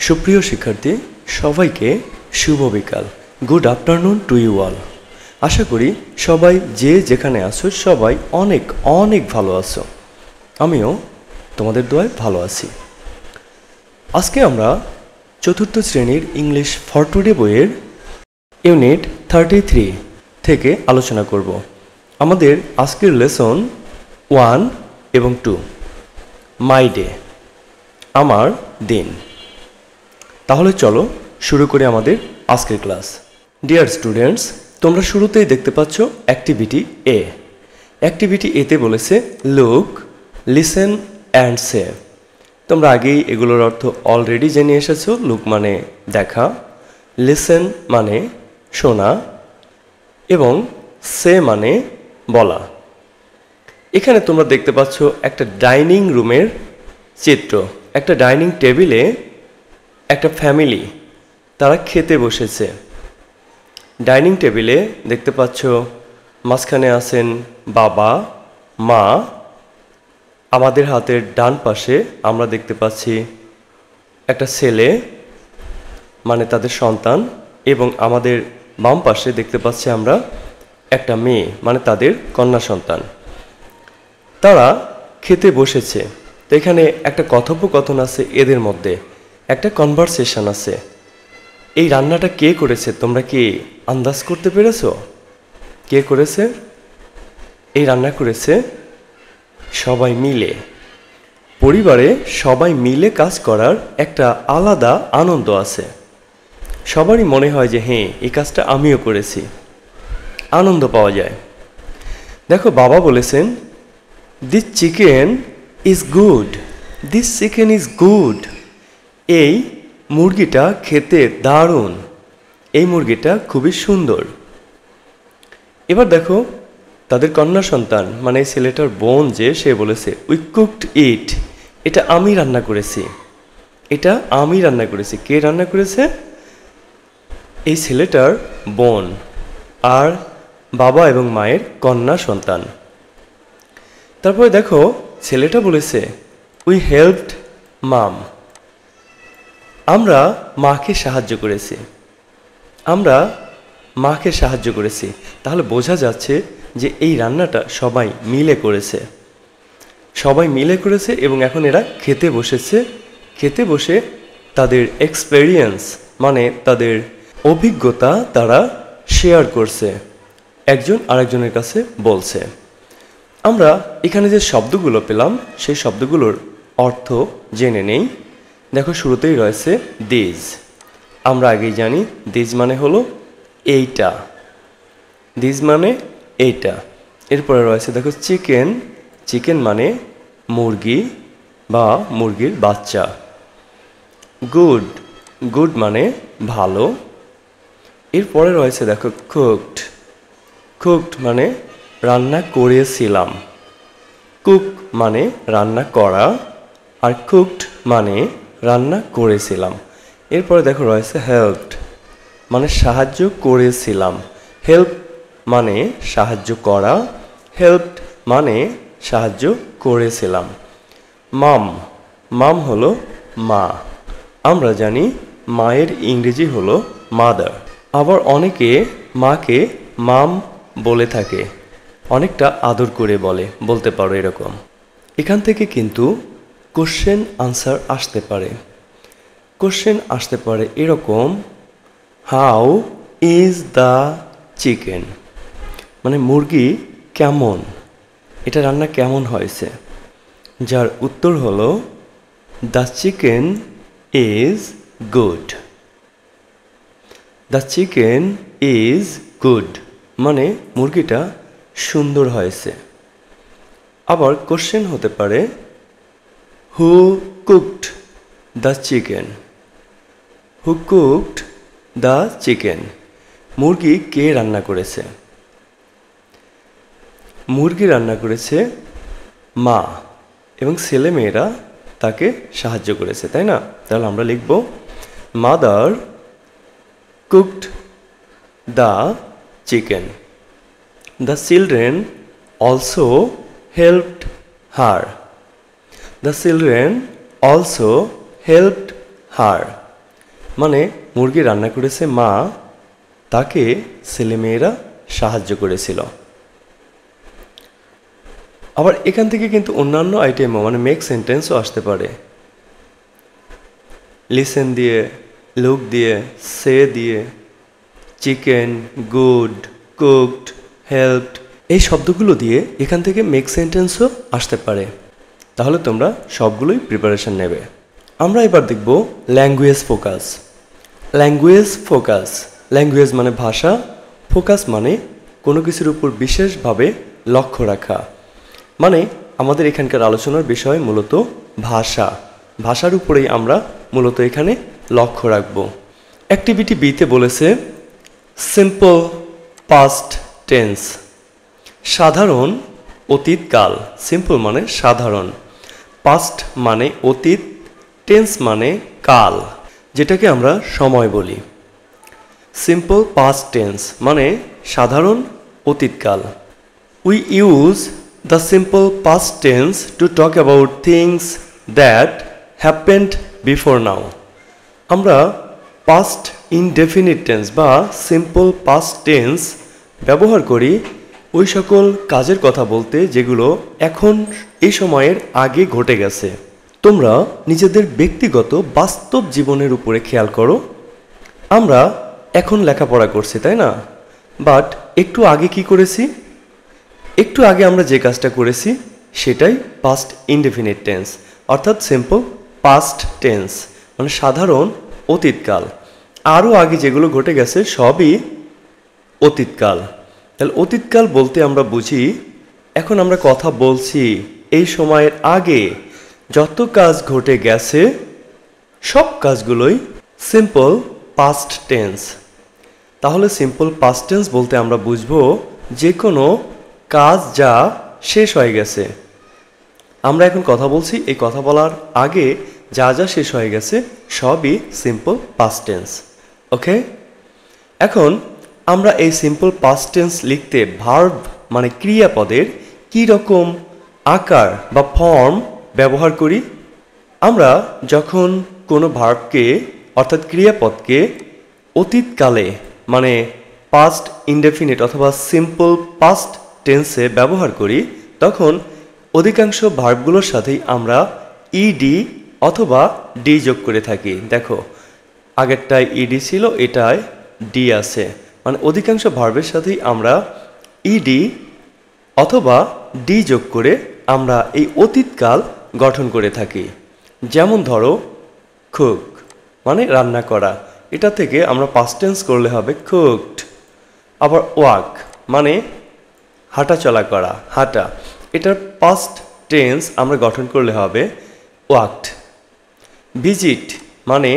সুপ্রিয় শিক্ষার্থী সবাইকে শুভ বিকাল। Good afternoon to you all. আশা করি সবাই যে যেখানে আছো সবাই অনেক অনেক ভালো আছো। আমিও তোমাদের দোয়ায় ভালো আছি। আজকে আমরা চতুর্থ শ্রেণীর ইংলিশ ফর টুডে বইয়ের ইউনিট 33 থেকে আলোচনা করব। আমাদের আজকের লেসন 1 এবং 2, মাই ডে, আমার দিন। তাহলে চলো শুরু করি আমাদের আজকের ক্লাস। ডিয়ার স্টুডেন্টস, তোমরা শুরুতেই দেখতে পাচ্ছ অ্যাক্টিভিটি এ। অ্যাক্টিভিটি এতে বলেছে লুক, লিসেন অ্যান্ড সে। তোমরা আগেই এগুলোর অর্থ অলরেডি জেনে এসেছো। লুক মানে দেখা, লিসেন মানে শোনা এবং সে মানে বলা। এখানে তোমরা দেখতে পাচ্ছ একটা ডাইনিং রুমের চিত্র। একটা ডাইনিং টেবিলে একটা ফ্যামিলি তারা খেতে বসেছে। ডাইনিং টেবিলে দেখতে পাচ্ছ মাঝখানে আছেন বাবা, মা। আমাদের হাতের ডান পাশে আমরা দেখতে পাচ্ছি একটা ছেলে মানে তাদের সন্তান, এবং আমাদের বাম পাশে দেখতে পাচ্ছি আমরা একটা মেয়ে মানে তাদের কন্যা সন্তান। তারা খেতে বসেছে। তো এখানে একটা কথোপকথন আছে, এদের মধ্যে একটা কনভারসেশন আছে। এই রান্নাটা কে করেছে তোমরা কি আন্দাজ করতে পেরেছো? কে করেছে? এই রান্না করেছে সবাই মিলে। পরিবারে সবাই মিলে কাজ করার একটা আলাদা আনন্দ আছে। সবারই মনে হয় যে হ্যাঁ, এই কাজটা আমিও করেছি, আনন্দ পাওয়া যায়। দেখো, বাবা বলেছেন this chicken is good, this chicken is good. এই মুরগিটা খেতে দারুণ, এই মুরগিটা খুবই সুন্দর। এবার দেখো তাদের কন্যা সন্তান মানে এই ছেলেটার বোন যে, সে বলেছে উই কুকড ইট, এটা আমি রান্না করেছি, এটা আমি রান্না করেছি। কে রান্না করেছে? এই ছেলেটার বোন আর বাবা এবং মায়ের কন্যা সন্তান। তারপরে দেখো ছেলেটা বলেছে উই হেল্পড মাম, আমরা মাকে সাহায্য করেছি, আমরা মাকে সাহায্য করেছি। তাহলে বোঝা যাচ্ছে যে এই রান্নাটা সবাই মিলে করেছে, সবাই মিলে করেছে এবং এখন এরা খেতে বসেছে। খেতে বসে তাদের এক্সপেরিয়েন্স মানে তাদের অভিজ্ঞতা তারা শেয়ার করছে, একজন আরেকজনের কাছে বলছে। আমরা এখানে যে শব্দগুলো পেলাম সেই শব্দগুলোর অর্থ জেনে নেই। দেখো শুরুতেই রয়েছে দিস। আমরা আগেই জানি দিস মানে হলো এইটা, দিস মানে এইটা। এরপরে রয়েছে দেখো চিকেন, চিকেন মানে মুরগি বা মুরগির বাচ্চা। গুড, গুড মানে ভালো। এরপরে রয়েছে দেখো কুকড, কুকড মানে রান্না করেছিলাম। কুক মানে রান্না করা আর কুকড মানে রান্না করেছিলাম। এরপরে দেখো রয়েছে হেল্পড মানে সাহায্য করেছিলাম। হেল্প মানে সাহায্য করা, হেল্পড মানে সাহায্য করেছিলাম। মাম, মাম হলো মা। আমরা জানি মায়ের ইংরেজি হলো মাদার। আবার অনেকে মাকে মাম বলে থাকে, অনেকটা আদর করে বলতে পারো এরকম। এখান থেকে কিন্তু কোশ্চেন আনসার আসতে পারে। কোশ্চেন আসতে পারে এরকম, হাউ ইজ দ্য চিকেন, মানে মুরগি কেমন, এটা রান্না কেমন হয়েছে। যার উত্তর হলো the chicken is good, the chicken is good মানে মুরগিটা সুন্দর হয়েছে। আবার কোশ্চেন হতে পারে who cooked the chicken, who cooked the chicken, মুরগি কে রান্না করেছে। মুরগি রান্না করেছে মা এবং ছেলে মেয়েরা তাকে সাহায্য করেছে, তাই না? তাহলে আমরা লিখব mother cooked the chicken, the children also helped her, the children also helped her. মানে মুরগি রান্না করেছে মা, তাকে ছেলেমেয়েরা সাহায্য করেছিল। আবার এখান থেকে কিন্তু অন্যান্য আইটেমও মানে মেক সেন্টেন্সও আসতে পারে। লিসেন দিয়ে, লুক দিয়ে, সে দিয়ে, চিকেন, গুড, কুকড, হেল্পড, এই শব্দগুলো দিয়ে এখান থেকে মেক সেন্টেন্সও আসতে পারে। তাহলে তোমরা সবগুলোই প্রিপারেশন নেবে। আমরা এবার দেখব language focus. Language focus, language মানে ভাষা, ফোকাস মানে কোনো কিছুর উপর বিশেষভাবে লক্ষ্য রাখা। মানে আমাদের এখানকার আলোচনার বিষয় মূলত ভাষা, ভাষার উপরেই আমরা মূলত এখানে লক্ষ্য রাখব। অ্যাক্টিভিটি বিতে বলেছে সিম্পল পাস্ট টেন্স, সাধারণ অতীতকাল। সিম্পল মানে সাধারণ, পাস্ট মানে অতীত, টেন্স মানে কাল, যেটাকে আমরা সময় বলি। সিম্পল পাস্ট টেন্স মানে সাধারণ অতীতকাল। We use the simple past tense to talk about things that happened before now. আমরা পাস্ট ইনডেফিনিট টেন্স বা সিম্পল পাস্ট টেন্স ব্যবহার করি ওই সকল কাজের কথা বলতে যেগুলো এখন এই সময়ের আগে ঘটে গেছে। তোমরা নিজেদের ব্যক্তিগত বাস্তব জীবনের উপরে খেয়াল করো। আমরা এখন লেখাপড়া করছি, তাই না? বাট একটু আগে কি করেছি? একটু আগে আমরা যে কাজটা করেছি সেটাই পাস্ট ইনডেফিনিট টেন্স, অর্থাৎ সিম্পল পাস্ট টেন্স মানে সাধারণ অতীতকাল। আরও আগে যেগুলো ঘটে গেছে সবই অতীতকাল। তাহলে অতীতকাল বলতে আমরা বুঝি এখন আমরা কথা বলছি এই সময়ের আগে যত কাজ ঘটে গেছে সব কাজগুলোই সিম্পল পাস্ট টেন্স। তাহলে সিম্পল পাস্ট টেন্স বলতে আমরা বুঝবো যে কোনো কাজ যা শেষ হয়ে গেছে। আমরা এখন কথা বলছি, এই কথা বলার আগে যা যা শেষ হয়ে গেছে সবই সিম্পল পাস্ট টেন্স। ওকে, এখন আমরা এই সিম্পল পাস্ট টেন্স লিখতে ভার্ব মানে ক্রিয়াপদের কি রকম আকার বা ফর্ম ব্যবহার করি। আমরা যখন কোনো ভার্বকে অর্থাৎ ক্রিয়াপদকে অতীতকালে মানে পাস্ট ইনডেফিনিট অথবা সিম্পল পাস্ট টেন্সে ব্যবহার করি তখন অধিকাংশ ভার্বগুলোর সাথেই আমরা ইডি অথবা ডি যোগ করে থাকি। দেখো আগেরটায় ইডি ছিল, এটায় ডি আছে, মানে অধিকাংশ ভার্বের সাথেই আমরা ইডি অথবা ডি যোগ করে আমরা এই অতীতকাল গঠন করে থাকি। যেমন ধরো কুক মানে রান্না করা, এটা থেকে আমরা পাস্ট টেন্স করলে হবে কুকড। আবার ওয়াক মানে হাঁটা চলা করা, হাঁটা, এটার পাস্ট টেন্স আমরা গঠন করলে হবে ওয়াকড। ভিজিট মানে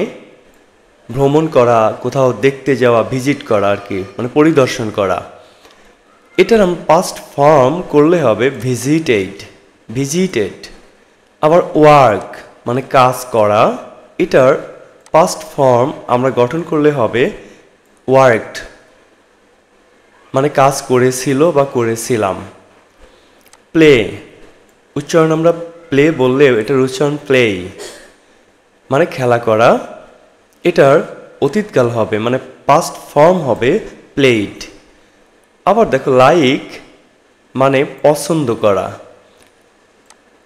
ভ্রমণ করা, কোথাও দেখতে যাওয়া, ভিজিট করা আর কি, মানে পরিদর্শন করা, এটার আমরা পাস্ট ফর্ম করলে হবে ভিজিটেড, ভিজিটেড। আবার ওয়ার্ক মানে কাজ করা, এটার পাস্ট ফর্ম আমরা গঠন করলে হবে ওয়ার্কড, মানে কাজ করেছিল বা করেছিলাম। প্লে, উচ্চারণ আমরা প্লে বললেও এটার উচ্চারণ প্লেই, মানে খেলা করা, এটার অতীতকাল হবে মানে পাস্ট ফর্ম হবে প্লেড। আবার দেখো লাইক মানে পছন্দ করা,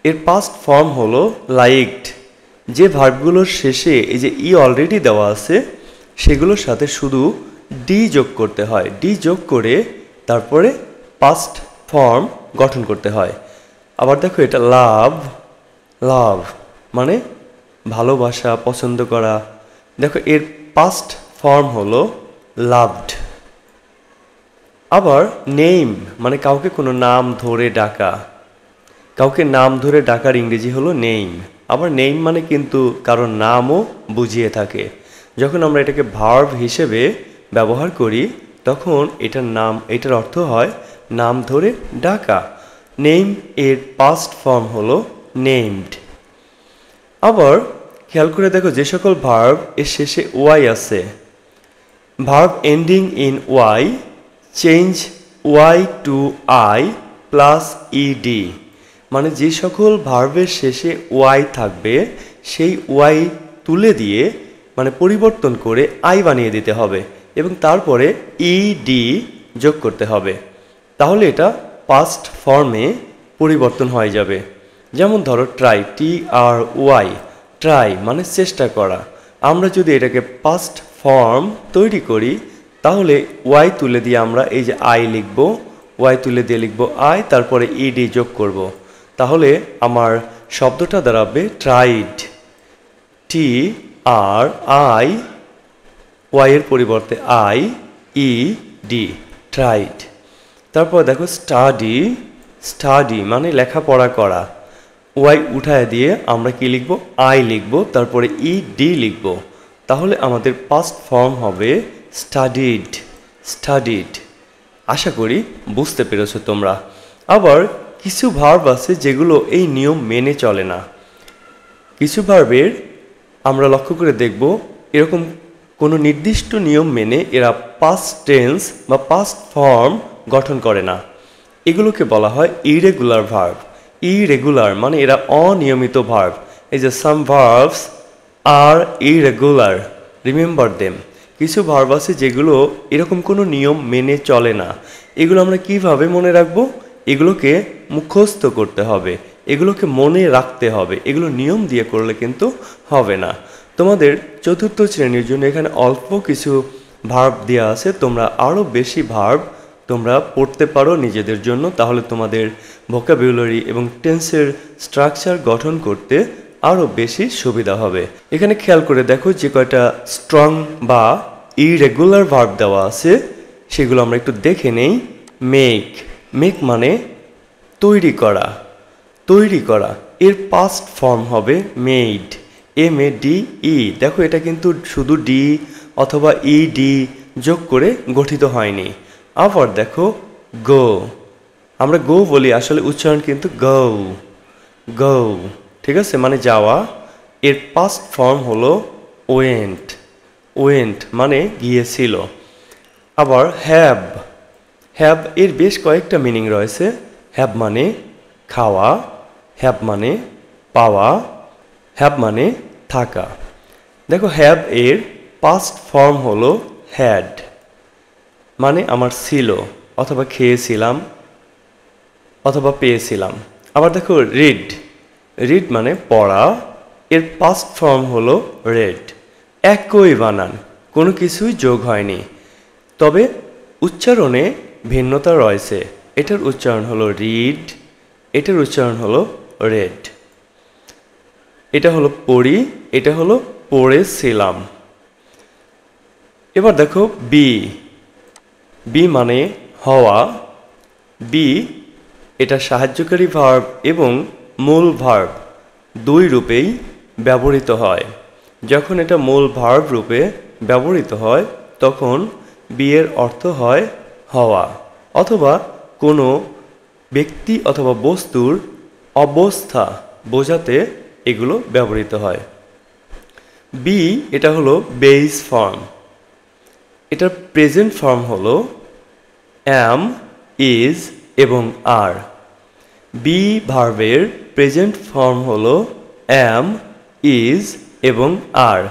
এর পাস্ট ফর্ম হলো লাইকড। যে ভার্বগুলোর শেষে এই যে ই অলরেডি দেওয়া আছে সেগুলোর সাথে শুধু ডি যোগ করতে হয়, ডি যোগ করে তারপরে পাস্ট ফর্ম গঠন করতে হয়। আবার দেখো এটা লাভ, লাভ মানে ভালোবাসা, পছন্দ করা, দেখো এর পাস্ট ফর্ম হলো লাভড। আবার নেম মানে কাউকে কোনো নাম ধরে ডাকা, কাউকে নাম ধরে ডাকার ইংরেজি হলো নেম। আবার নেম মানে কিন্তু কারোর নামও বুঝিয়ে থাকে। যখন আমরা এটাকে ভার্ব হিসেবে ব্যবহার করি তখন এটার নাম, এটার অর্থ হয় নাম ধরে ডাকা। নেম এর পাস্ট ফর্ম হলো নেমড। আবার খেয়াল করে দেখো যে সকল ভার্ব এর শেষে ওয়াই আছে, verb ending in Y change Y to I plus ED, মানে যে সকল ভার্বের শেষে ওয়াই থাকবে সেই ওয়াই তুলে দিয়ে মানে পরিবর্তন করে আই বানিয়ে দিতে হবে এবং তারপরে ইডি যোগ করতে হবে, তাহলে এটা পাস্ট ফর্মে পরিবর্তন হয়ে যাবে। যেমন ধরো ট্রাই, TRY, ট্রাই মানে চেষ্টা করা। আমরা যদি এটাকে পাস্ট ফর্ম তৈরি করি তাহলে ওয়াই তুলে দিয়ে আমরা এই যে আই লিখব, ওয়াই তুলে দিয়ে লিখব আই, তারপরে ইডি যোগ করব, তাহলে আমার শব্দটা দাঁড়াবে ট্রাইড, TRI, ওয়াই এর পরিবর্তে IED, ট্রাইড। তারপর দেখো স্টাডি, স্টাডি মানে লেখাপড়া করা। ওয়াই উঠায় দিয়ে আমরা কি লিখব, আই লিখব, তারপরে ইডি লিখব, তাহলে আমাদের পাস্ট ফর্ম হবে স্টাডিড, স্টাডিড। আশা করি বুঝতে পেরেছো তোমরা। আবার কিছু ভার্ব আছে যেগুলো এই নিয়ম মেনে চলে না। কিছু ভার্বের আমরা লক্ষ্য করে দেখব এরকম কোনো নির্দিষ্ট নিয়ম মেনে এরা পাস্ট টেন্স বা পাস্ট ফর্ম গঠন করে না। এগুলোকে বলা হয় ইরেগুলার ভার্ব। ইরেগুলার মানে এরা অনিয়মিত ভার্ব। এই যে সাম verbs are irregular, remember them. কিছু ভার্ব আছে যেগুলো এরকম কোনো নিয়ম মেনে চলে না। এগুলো আমরা কিভাবে মনে রাখবো? এগুলোকে মুখস্থ করতে হবে, এগুলোকে মনে রাখতে হবে। এগুলো নিয়ম দিয়ে করলে কিন্তু হবে না। তোমাদের চতুর্থ শ্রেণীর জন্য এখানে অল্প কিছু ভার্ব দেওয়া আছে, তোমরা আরও বেশি ভার্ব তোমরা পড়তে পারো নিজেদের জন্য, তাহলে তোমাদের ভোকাবুলারি এবং টেন্সের স্ট্রাকচার গঠন করতে আরও বেশি সুবিধা হবে। এখানে খেয়াল করে দেখো যে কয়টা স্ট্রং বা ইরেগুলার ভার্ব দেওয়া আছে সেগুলো আমরা একটু দেখে নেই। মেক, মেক মানে তৈরি করা, তৈরি করা। এর পাস্ট ফর্ম হবে মেড, MADE। দেখো এটা কিন্তু শুধু ডি অথবা ইডি যোগ করে গঠিত হয়নি। আবার দেখো গো, আমরা গো বলি, আসলে উচ্চারণ কিন্তু গৌ, গৌ, ঠিক আছে, মানে যাওয়া। এর পাস্ট ফর্ম হলো ওয়েন্ট, ওয়েন্ট মানে গিয়েছিল। আবার হ্যাভ, হ্যাভ এর বেশ কয়েকটা মিনিং রয়েছে। হ্যাভ মানে খাওয়া, হ্যাভ মানে পাওয়া, হ্যাভ মানে থাকা। দেখো হ্যাভ এর পাস্ট ফর্ম হলো হ্যাড, মানে আমার ছিল অথবা খেয়েছিলাম অথবা পেয়েছিলাম। আবার দেখো রিড, রিড মানে পড়া, এর পাস্ট ফর্ম হলো রেড। একই বানান, কোনো কিছুই যোগ হয়নি, তবে উচ্চারণে ভিন্নতা রয়েছে। এটার উচ্চারণ হলো রিড, এটার উচ্চারণ হলো রেড। এটা হলো পড়ি, এটা হলো পড়েছিলাম। এবার দেখো বি, বি মানে হওয়া। বি এটা সাহায্যকারী ভার্ব এবং মূল ভার্ব দুই রূপেই ব্যবহৃত হয়। যখন এটা মূল ভার্ব রূপে ব্যবহৃত হয় তখন বি এর অর্থ হয় হওয়া, অথবা কোনো ব্যক্তি অথবা বস্তুর অবস্থা বোঝাতে এগুলো ব্যবহৃত হয়। বি এটা হলো বেস ফর্ম, এটার প্রেজেন্ট ফর্ম হলো অ্যাম, ইজ এবং আর। বি ভার্বের প্রেজেন্ট ফর্ম হলো অ্যাম, ইজ এবং আর।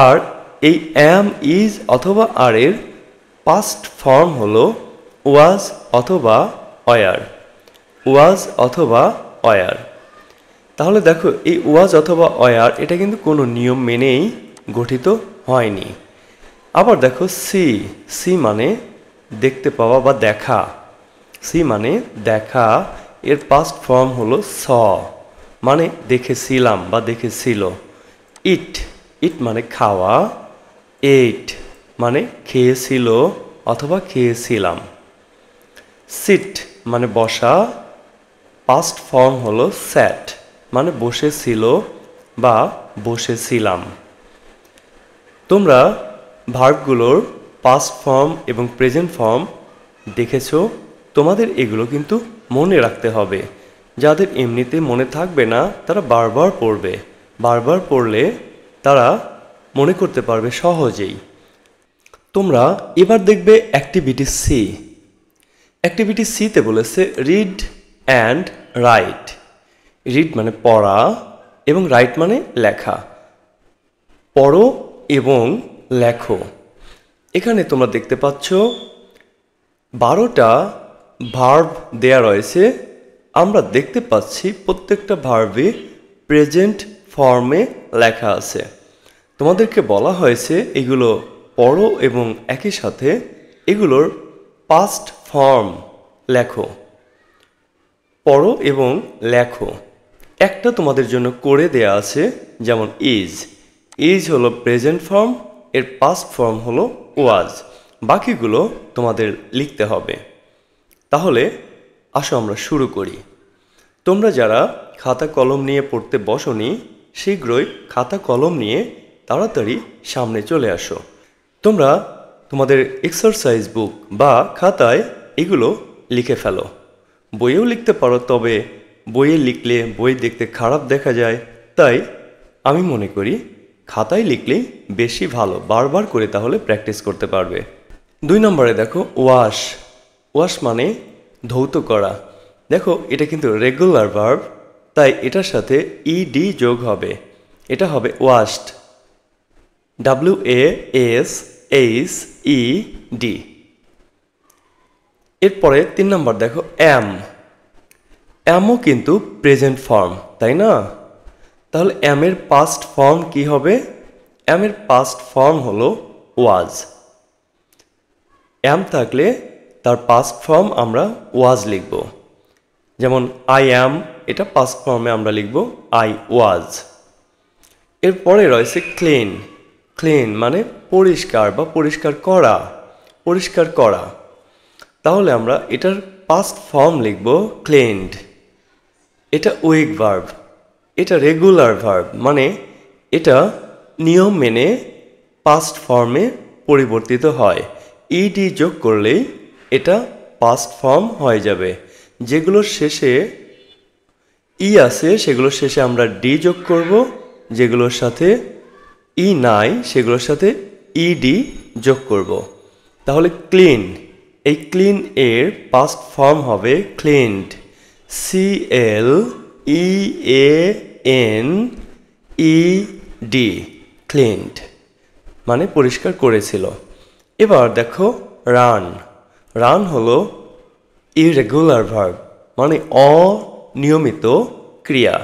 আর এই অ্যাম, ইজ অথবা আর এর পাস্ট ফর্ম হলো ওয়াজ অথবা ওয়ার, ওয়াজ অথবা ওয়ার। তাহলে দেখো এই ওয়াজ অথবা ওয়ার এটা কিন্তু কোনো নিয়ম মেনেই গঠিত হয়নি। আবার দেখো সি, সি মানে দেখতে পাওয়া বা দেখা, সি মানে দেখা। এর পাস্ট ফর্ম হলো স, মানে দেখেছিলাম বা দেখেছিল। ইট, ইট মানে খাওয়া। এইট মানে খেয়েছিল অথবা খেয়েছিলাম। সিট মানে বসা, পাস্ট ফর্ম হলো স্যাট, মানে বসেছিল বা বসেছিলাম। তোমরা ভার্বগুলোর পাস্ট ফর্ম এবং প্রেজেন্ট ফর্ম দেখেছো, তোমাদের এগুলো কিন্তু মনে রাখতে হবে। যাদের এমনিতে মনে থাকবে না তারা বারবার পড়বে, বারবার পড়লে তারা মনে করতে পারবে সহজেই। তোমরা এবার দেখবে অ্যাক্টিভিটি সি। অ্যাক্টিভিটি সিতে বলেছে রিড অ্যান্ড রাইট। রিড মানে পড়া এবং রাইট মানে লেখা। পড়ো এবং লেখো। এখানে তোমরা দেখতে পাচ্ছ 12টা ভার্ব দেয়া রয়েছে। আমরা দেখতে পাচ্ছি প্রত্যেকটা ভার্বে প্রেজেন্ট ফর্মে লেখা আছে। তোমাদেরকে বলা হয়েছে এগুলো পড়ো এবং একই সাথে এগুলোর পাস্ট ফর্ম লেখো। পড়ো এবং লেখো। একটা তোমাদের জন্য করে দেয়া আছে, যেমন ইজ হলো প্রেজেন্ট ফর্ম, এর পাস্ট ফর্ম হলো ওয়াজ। বাকিগুলো তোমাদের লিখতে হবে। তাহলে আসো আমরা শুরু করি। তোমরা যারা খাতা কলম নিয়ে পড়তে বসোনি, শীঘ্রই খাতা কলম নিয়ে তাড়াতাড়ি সামনে চলে আসো। তোমরা তোমাদের এক্সারসাইজ বুক বা খাতায় এগুলো লিখে ফেলো। বইয়েও লিখতে পারো, তবে বইয়ে লিখলে বই দেখতে খারাপ দেখা যায়। তাই আমি মনে করি খাতায় লিখলেই বেশি ভালো, বারবার করে তাহলে প্র্যাকটিস করতে পারবে। 2 নম্বরে দেখো ওয়াশ মানে ধৌত করা। দেখো এটা কিন্তু রেগুলার ভার্ব, তাই এটার সাথে ইডি যোগ হবে। এটা হবে ওয়াশড, WASHED। এরপরে 3 নম্বর দেখো অ্যামও কিন্তু প্রেজেন্ট ফর্ম, তাই না? তাহলে অ্যামের পাস্ট ফর্ম কি হবে? অ্যামের পাস্ট ফর্ম হলো ওয়াজ। অ্যাম থাকলে তার পাস্ট ফর্ম আমরা ওয়াজ লিখব। যেমন আই অ্যাম, এটা পাস্ট ফর্মে আমরা লিখব আই ওয়াজ। এরপরে রয়েছে ক্লিন মানে পরিষ্কার বা পরিষ্কার করা। তাহলে আমরা এটার পাস্ট ফর্ম লিখব ক্লিনড। এটা উইক ভার্ব, এটা রেগুলার ভার্ব, মানে এটা নিয়ম মেনে পাস্ট ফর্মে পরিবর্তিত হয়। ইডি যোগ করলেই এটা পাস্ট ফর্ম হয়ে যাবে। যেগুলোর শেষে ই আছে সেগুলোর শেষে আমরা ডি যোগ করব, যেগুলোর সাথে ই নাই সেগুলোর সাথে ইডি যোগ করব। তাহলে ক্লিন, এই ক্লিন এর পাস্ট ফর্ম হবে ক্লিনড, CLEANED, ক্লিনড মানে পরিষ্কার করেছিল। এবার দেখো রান হলো ইরেগুলার ভার্ব, মানে অনিয়মিত ক্রিয়া।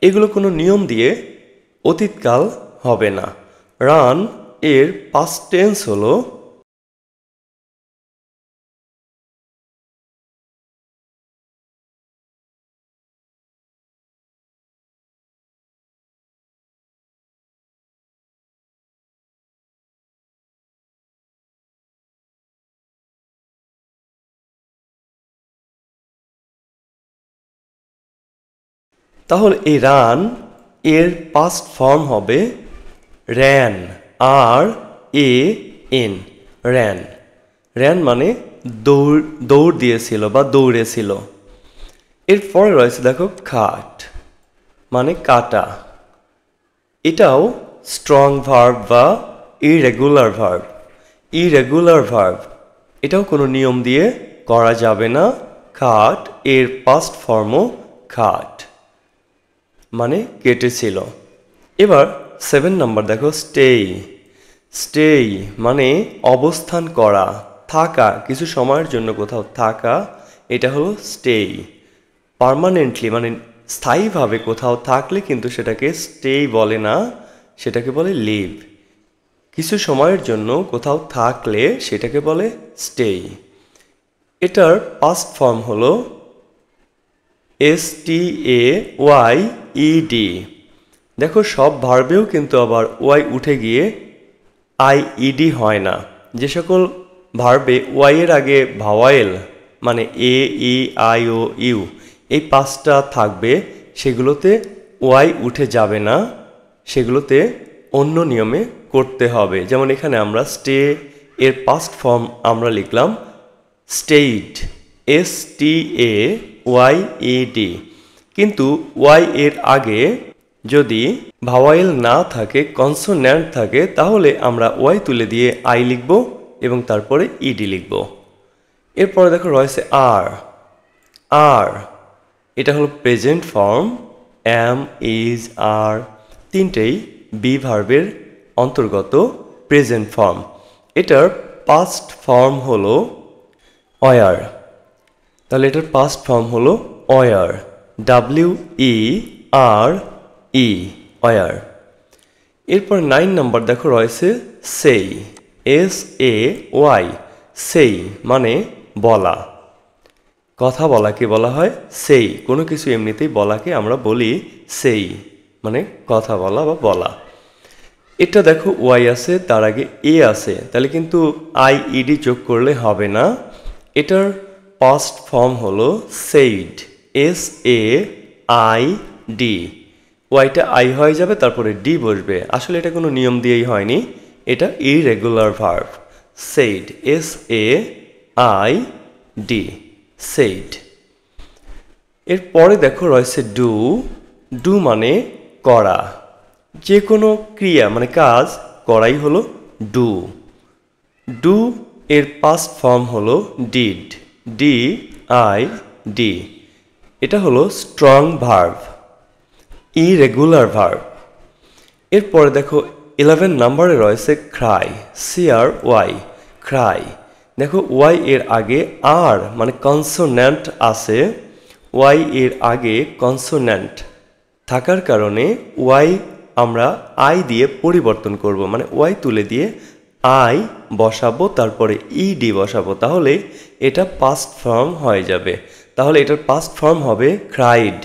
এগুলো কোনো নিয়ম দিয়ে অতীতকাল হবে না। রান এর পাস্ট টেন্স হলো তাহলে এই রান এর পাস্ট ফর্ম হবে র্যান, RAN, র্যান মানে দৌড় দিয়েছিল বা দৌড়েছিল। এরপরে রয়েছে দেখো কাট মানে কাটা। এটাও স্ট্রং ভার্ব বা ইরেগুলার ভার্ব, এটাও কোনো নিয়ম দিয়ে করা যাবে না। কাট এর পাস্ট ফর্মও কাট মানে কেটেছিল। এবার 7 নম্বর দেখো স্টে মানে অবস্থান করা, থাকা, কিছু সময়ের জন্য কোথাও থাকা, এটা হলো স্টে। পার্মানেন্টলি মানে স্থায়ীভাবে কোথাও থাকলে কিন্তু সেটাকে স্টে বলে না, সেটাকে বলে লিভ। কিছু সময়ের জন্য কোথাও থাকলে সেটাকে বলে স্টে। এটার পাস্ট ফর্ম হলো STAYED। দেখো সব ভার্বেও কিন্তু আবার ওয়াই উঠে গিয়ে IED হয় না। যে সকল ভার্বে ওয়াই এর আগে ভাওয়াইল মানে AEIOU এই 5টা থাকবে, সেগুলোতে ওয়াই উঠে যাবে না, সেগুলোতে অন্য নিয়মে করতে হবে। যেমন এখানে আমরা স্টে এর পাস্ট ফর্ম আমরা লিখলাম স্টেইড, STAYED। কিন্তু ওয়াই এর আগে যদি ভাওয়াইল না থাকে, কনসোন্যান্ট থাকে, তাহলে আমরা ওয়াই তুলে দিয়ে আই লিখব এবং তারপরে ইডি লিখব। এরপরে দেখো রয়েছে আর, এটা হলো present form, am, is, are, তিনটেই বি ভার্বের অন্তর্গত প্রেজেন্ট ফর্ম। এটার পাস্ট ফর্ম হলো ওয়ার। তাহলে এটার পাস্ট ফর্ম হলো ওয়ার, WERE, ওয়ার। এরপর 9 নাম্বার দেখো রয়েছে সেই, SAY, সেই মানে বলা। কথা বলাকে বলা হয় সেই। কোনো কিছু এমনিতেই বলাকে আমরা বলি সেই, মানে কথা বলা বা বলা। এটা দেখো ওয়াই আছে, তার আগে এ আছে, তাহলে কিন্তু IED যোগ করলে হবে না। এটার পাস্ট ফর্ম হলো সেইড, SAID। ওয়াইটা আই হয়ে যাবে, তারপরে ডি বসবে। আসলে এটা কোনো নিয়ম দিয়েই হয়নি, এটা irregular verb. Said, SAID, said. এরপরে দেখো রয়েছে ডু। ডু মানে করা। যে কোনো ক্রিয়া মানে কাজ করাই হলো ডু। ডু এর পাস্ট ফর্ম হলো ডিড, DID। এটা হলো স্ট্রং ভার্ব, ইরেগুলার ভার্ব। এরপরে দেখো 11 নাম্বারে রয়েছে ক্রাই, CRY, ক্রাই। দেখো ওয়াই এর আগে আর মানে কনসোন্যান্ট আছে। ওয়াই এর আগে কনসোন্যান্ট থাকার কারণে ওয়াই আমরা আই দিয়ে পরিবর্তন করব, মানে ওয়াই তুলে দিয়ে আই বসাবো, তারপরে ইডি বসাবো, তাহলে এটা পাস্ট ফর্ম হয়ে যাবে। তাহলে এটার পাস্ট ফর্ম হবে ক্রাইড,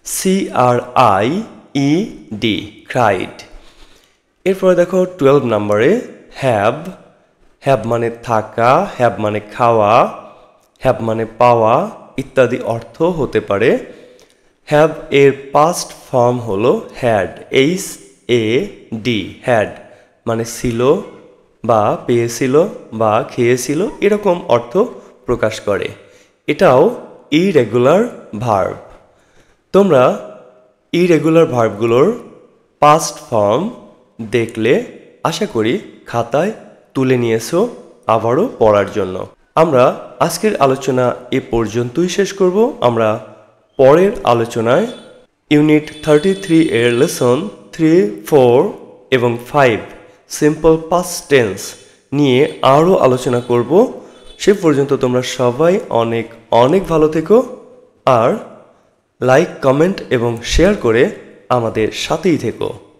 CRIED, ক্রাইড। এরপরে দেখো 12 নাম্বারে হ্যাভ। হ্যাভ মানে থাকা, হ্যাভ মানে খাওয়া, হ্যাভ মানে পাওয়া ইত্যাদি অর্থ হতে পারে। হ্যাভ এর পাস্ট ফর্ম হলো হ্যাড, HAD, হ্যাড মানে ছিল বা পেয়েছিল বা খেয়েছিল এরকম অর্থ প্রকাশ করে। এটাও ইরেগুলার ভার্ব। তোমরা ইরেগুলার ভার্বগুলোর পাস্ট ফর্ম দেখলে আশা করি খাতায় তুলে নিয়েছো আবারও পড়ার জন্য। আমরা আজকের আলোচনা এ পর্যন্তই শেষ করব। আমরা পরের আলোচনায় ইউনিট 33 এর লেসন 3, 4 এবং 5 সিম্পল পাস্ট টেন্স নিয়ে আরও আলোচনা করব। সে পর্যন্ত তোমরা সবাই অনেক অনেক ভালো থেকো, আর লাইক, কমেন্ট এবং শেয়ার করে আমাদের সাথেই থেকো।